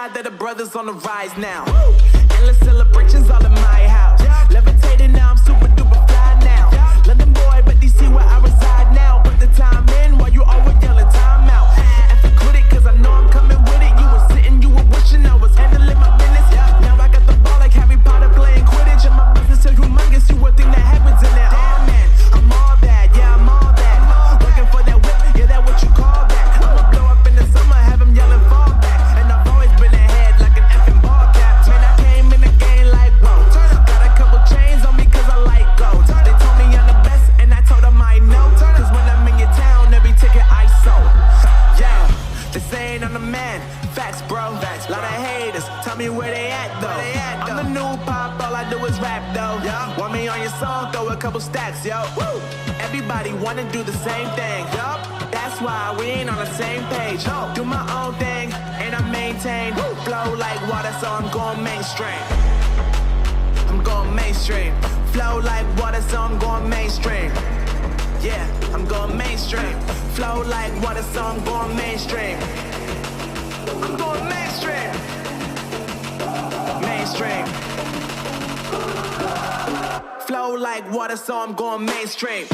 glad that the brothers on the rise now. Endless celebrations all in my house. Levitating now, I'm super duper fly now. London boy, but DC where I reside now. Put the time in while you always yelling time out. And if you quit it, cause I know I'm coming with it. You were sitting, you were wishing I was handling my business. Now I got the ball like Harry Potter playing Quidditch. And my business is humongous, you would think that happens in there. Oh man, I'm all that, yeah, I'm all that. Working for that whip, yeah, that what you call that. I'ma blow up in the summer, have him yelling fall back. And I've always been ahead like an effing ball cap. Man, I came in the game like, whoa. Got a couple chains on me cause I like gold. They told me I'm the best and I told them I know. Cause when I'm in your town, every ticket I sold. Yeah, they saying I'm the man. Facts, bro. Lot of haters, tell me where they at though. I'm the new pop, all I do is rap though. Want me on your song, throw a couple stacks, yo. Woo! Everybody wanna do the same thing. That's why we ain't on the same page. Do my own thing, and I maintain. Flow like water, so I'm going mainstream. I'm going mainstream. Flow like water, so I'm going mainstream. Yeah, I'm going mainstream. Flow like water, so I'm going mainstream. I'm going mainstream. Mainstream. Flow like water, so I'm going mainstream.